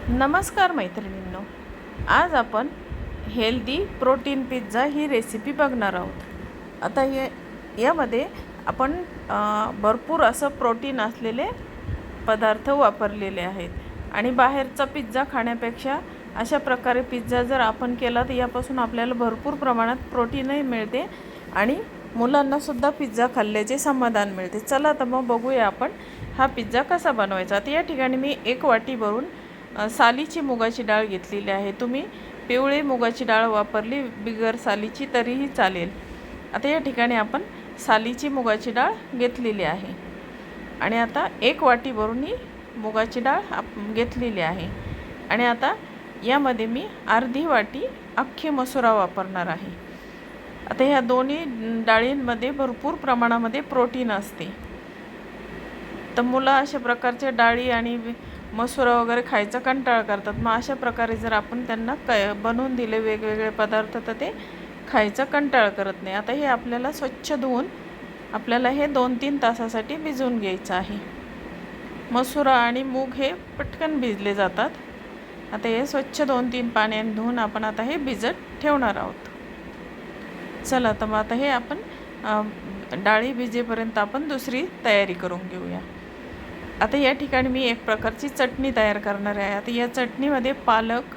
नमस्कार मैत्रिणींनो, आज आपण हेल्दी प्रोटीन पिझ्झा ही रेसिपी बघणार आहोत। आता यामध्ये आपण भरपूर असं प्रोटीन असलेले पदार्थ वापरलेले आहेत आणि बाहेरचा पिझ्झा खाण्यापेक्षा अशा प्रकारे पिझ्झा जर आपण केला तर यापासून आपल्याला भरपूर प्रमाणात प्रोटीनही मिळते आणि मुलांनासुद्धा पिझ्झा खाल्ल्याचे समाधान मिळते। चला तर मग बघूया आपण हा पिझ्झा कसा बनवायचा। तर या ठिकाणी मी 1 वाटी भरून सालीची मुगाची डाळ घेतलेली आहे। तुम्ही पिवळी मुगाची डाळ वापरली बिगर सालीची तरीही चालेल। आता या ठिकाणी आपण सालीची मुगाची डाळ घेतलेली आहे आणि आता 1 वाटी भरून ही मुगाची डाळ घेतलेली आहे आणि आता यामध्ये मी अर्धी वाटी अख्खी मसुरा वापरणार आहे। आता ह्या दोन्ही डाळींमध्ये भरपूर प्रमाणामध्ये प्रोटीन असते, तर मुलं अशा प्रकारच्या डाळी आणि मसुरा वगैरे खायचा कंटाळा करतात। मग अशा प्रकारे जर आपण त्यांना बनवून दिले वेगवेगळे पदार्थ तर ते खायचा कंटाळा करत नाही। आता हे आपल्याला स्वच्छ धुवून आपल्याला हे 2-3 तासासाठी भिजवून घ्यायचं आहे। मसुरा आणि मूग हे पटकन भिजले जातात। आता हे स्वच्छ 2-3 पाण्याने धुवून आपण आता हे भिजत ठेवणार आहोत। चला तर मग आता हे आपण डाळी भिजेपर्यंत आपण दुसरी तयारी करून घेऊया। आता या ठिकाणी मी एक प्रकारची चटणी तयार करणार आहे। आता या चटणीमध्ये पालक,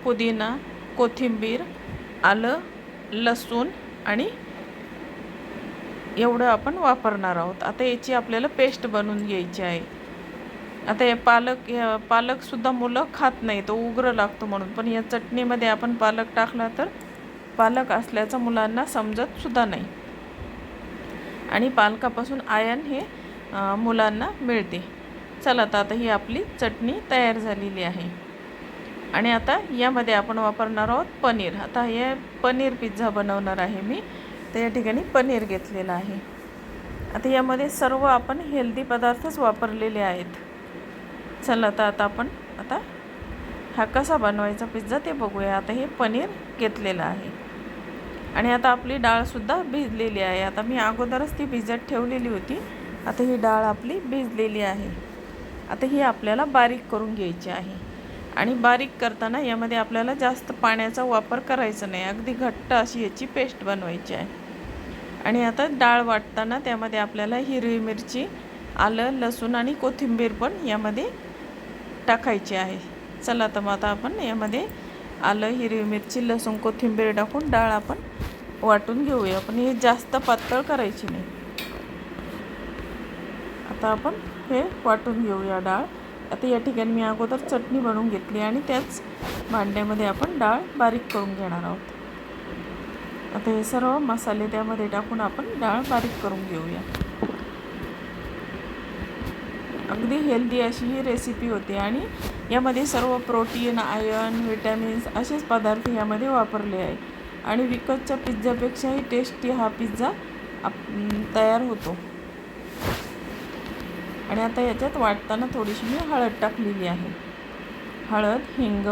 पुदिना, कोथिंबीर, आलं, लसूण आणि एवढं आपण वापरणार आहोत। आता याची आपल्याला पेस्ट बनवून घ्यायची आहे। आता हे पालकसुद्धा मुलं खात नाही, तो उग्र लागतो म्हणून, पण या चटणीमध्ये आपण पालक टाकला तर पालक असल्याचं मुलांना समजतसुद्धा नाही आणि पालकापासून आयर्न हे मुलांना मिळते। चला तर आता ही आपली चटणी तयार झालेली आहे आणि आता यामध्ये आपण वापरणार आहोत पनीर। आता हे पनीर पिझ्झा बनवणार आहे मी, तर या ठिकाणी पनीर घेतलेलं आहे। आता यामध्ये सर्व आपण हेल्दी पदार्थच वापरलेले आहेत। चला तर आता आपण हा कसा बनवायचा पिझ्झा ते बघूया। आता हे पनीर घेतलेलं आहे आणि आता आपली डाळसुद्धा भिजलेली आहे। आता मी अगोदरच ती भिजत ठेवलेली होती। आता ही डाळ आपली भिजलेली आहे। आता ही आपल्याला बारीक करून घ्यायची आहे आणि बारीक करताना यामध्ये आपल्याला जास्त पाण्याचा वापर करायचा नाही, अगदी घट्ट अशी याची पेस्ट बनवायची आहे। आणि आता डाळ वाटताना त्यामध्ये आपल्याला हिरवी मिरची, आलं, लसूण आणि कोथिंबीर पण यामध्ये टाकायची आहे। चला तर मग आता आपण यामध्ये आलं, हिरवी मिरची, लसूण, कोथिंबीर टाकून डाळ आपण वाटून घेऊया, पण हे जास्त पातळ करायची नाही। आता आपण हे वाटून घेऊया डाळ। आता या ठिकाणी मी अगोदर चटणी बनवून घेतली आणि त्याच भांड्यामध्ये आपण डाळ बारीक करून घेणार आहोत। आता हे सर्व मसाले त्यामध्ये टाकून आपण डाळ बारीक करून घेऊया। अगदी हेल्दी अशी ही रेसिपी होते आणि यामध्ये सर्व प्रोटीन, आयर्न, विटॅमिन्स असेच पदार्थ यामध्ये वापरले आहे आणि विकतच्या पिझ्झापेक्षाही टेस्टी हा पिझ्झा तयार होतो। आणि आता याच्यात वाटताना थोडीशी मी हळद टाकलेली आहे, हळद, हिंग।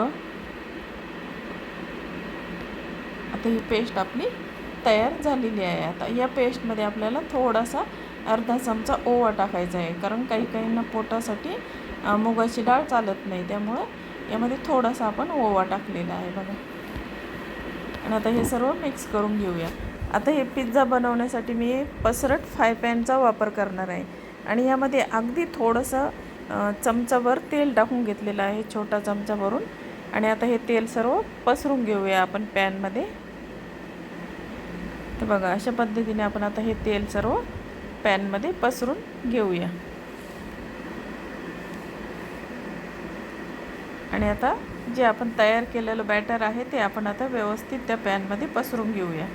आता ही पेस्ट आपली तयार झालेली आहे। आता या पेस्टमध्ये आपल्याला थोडासा अर्धा चमचा ओवा टाकायचा आहे, कारण काहींना पोटासाठी मुगाची डाळ चालत नाही, त्यामुळं यामध्ये थोडासा आपण ओवा टाकलेला आहे बघा। आणि आता हे सर्व मिक्स करून घेऊया। आता हे पिझ्झा बनवण्यासाठी मी पसरट फ्राय पॅनचा वापर करणार आहे आणि यामध्ये अगदी थोडंसं चमचाभर तेल टाकून घेतलेलं आहे, छोटा चमचा भरून। आणि आता हे तेल सर्व पसरून घेऊया आपण पॅनमध्ये। तर बघा अशा पद्धतीने आपण आता हे तेल सर्व पॅनमध्ये पसरून घेऊया आणि आता जे आपण तयार केलेलं बॅटर आहे ते आपण आता व्यवस्थित त्या पॅनमध्ये पसरून घेऊया।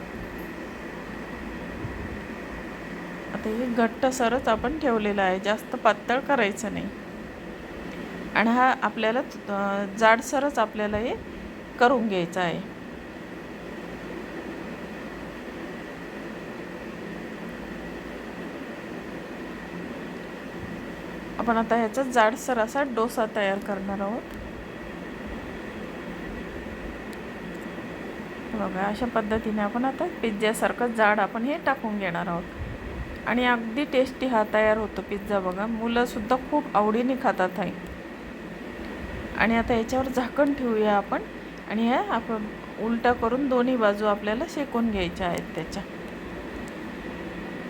आता हे घट्टसरच आपण ठेवलेलं आहे, जास्त पातळ करायचं नाही आणि हा आपल्याला जाडसरच आपल्याला हे करून घ्यायचं आहे। आपण आता ह्याचा जाडसर असा डोसा तयार करणार आहोत। बघा अशा पद्धतीने आपण आता पिझ्झासारखं जाड आपण हे टाकून घेणार आहोत आणि अगदी टेस्टी हा तयार होतो पिझ्झा। बघा मुलंसुद्धा खूप आवडीने खातात आहे। आणि आता याच्यावर झाकण ठेवूया आपण आणि ह्या आपण उलटा करून दोन्ही बाजू आपल्याला शेकून घ्यायच्या आहेत त्याच्या.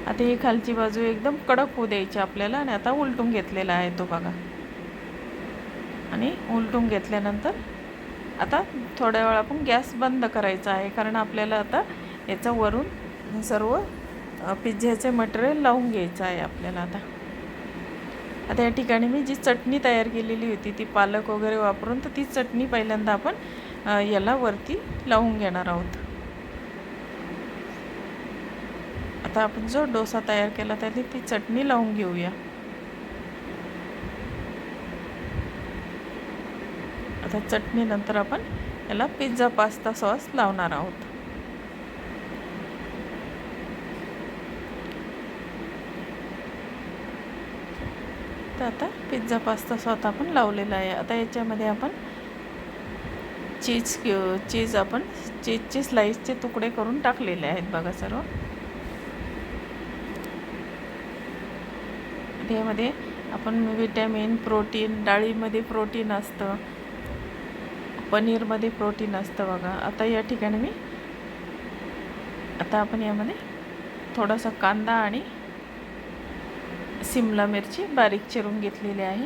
आता ही खालची बाजू एकदम कडक होऊ द्यायची आपल्याला. आणि आता उलटून घेतलेला आहे तो बघा. आणि उलटून घेतल्यानंतर आता थोड्या वेळ आपण गॅस बंद करायचा आहे, कारण आपल्याला आता याचा वरून सर्व पिझ्झ्याचे मटेरियल लावून घ्यायचं आहे आपल्याला. आता या ठिकाणी मी जी चटणी तयार केलेली होती ती पालक वगैरे वापरून, तर ती चटणी पहिल्यांदा आपण याला वरती लावून घेणार आहोत. आता आपण जो डोसा तयार केला त्याने ती चटणी लावून घेऊया. आता चटणीनंतर आपण याला पिझ्झा पास्ता सॉस लावणार आहोत. तर आता पिझ्झा पास्ता सॉस आपण लावलेला आहे. आता याच्यामध्ये आपण चीज आपण चीजचे स्लाइसचे तुकडे करून टाकलेले आहेत बघा सर्व. त्यामध्ये आपण विटॅमिन, प्रोटीन, डाळीमध्ये प्रोटीन असतं, पनीरमध्ये प्रोटीन असतं बघा. आता या ठिकाणी आता आपण यामध्ये थोडासा कांदा आणि शिमला मिरची बारीक चिरून घेतलेली आहे.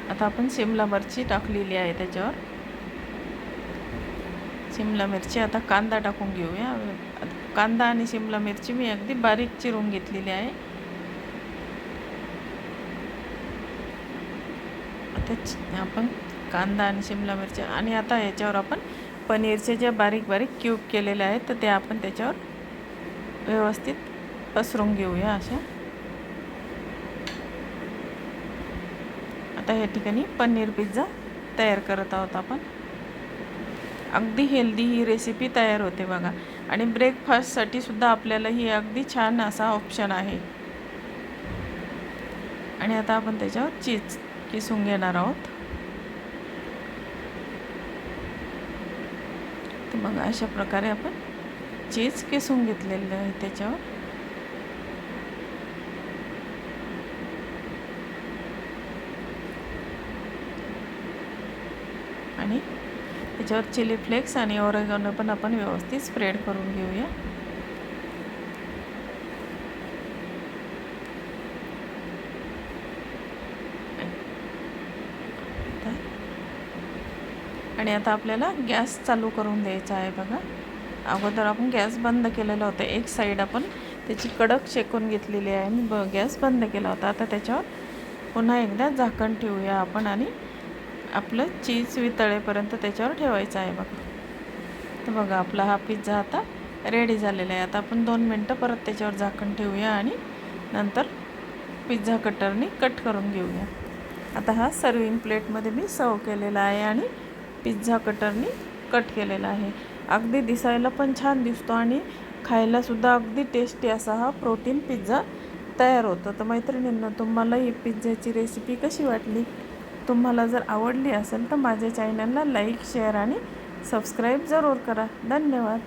आता आपण शिमला मिरची टाकलेली आहे त्याच्यावर. शिमला मिरची, आता कांदा टाकून घेऊया. कांदा आणि शिमला मिरची मी अगदी बारीक चिरून घेतलेली आहे. आता आपण कांदा आणि शिमला मिरची आणि आता याच्यावर आपण पनीरचे जे बारीक बारीक क्यूब केलेले आहेत तर ते आपण त्याच्यावर व्यवस्थित पसरून घेऊया अशा. आता या ठिकाणी पनीर पिझ्झा तयार करत आहोत आपण. अगदी हेल्दी ही रेसिपी तयार होते बघा. आणि ब्रेकफास्टसाठी सुद्धा आपल्याला ही अगदी छान असा ऑप्शन आहे. आणि आता आपण त्याच्यावर चीज किसून घेणार आहोत. तर मग अशा प्रकारे आपण चीज किसून घेतलेलं आहे त्याच्यावर. आणि त्याच्यावर चिली फ्लेक्स आणि ओरेगानो पण आपण व्यवस्थित स्प्रेड करून घेऊया. आणि आता आपल्याला गॅस चालू करून द्यायचा आहे बघा. अगोदर आपण गॅस बंद केलेला होता. एक साईड आपण त्याची कडक शेकून घेतलेली आहे आणि गॅस बंद केला होता. आता त्याच्यावर पुन्हा एकदा झाकण ठेवूया आपण आणि आपलं चीज वितळेपर्यंत त्याच्यावर ठेवायचं आहे बघा. तर बघा आपला हा पिझ्झा आता रेडी झालेला आहे. आता आपण 2 मिनटं परत त्याच्यावर झाकण ठेवूया आणि नंतर पिझ्झा कटरने कट करून घेऊया. आता हा सर्विंग प्लेटमध्ये मी सर्व केलेला आहे आणि पिझ्झा कटरने कट केलेला आहे. अगदी दिसायला पण छान दिसतो आणि खायलासुद्धा अगदी टेस्टी असा हा प्रोटीन पिझ्झा तयार होतो. तर मैत्रिणींनो, तुम्हाला ही पिझ्झाची रेसिपी कशी वाटली? तुम्हाला जर आवडली असेल तर माझ्या चॅनलला लाईक, शेअर आणि सबस्क्राईब जरूर करा. धन्यवाद.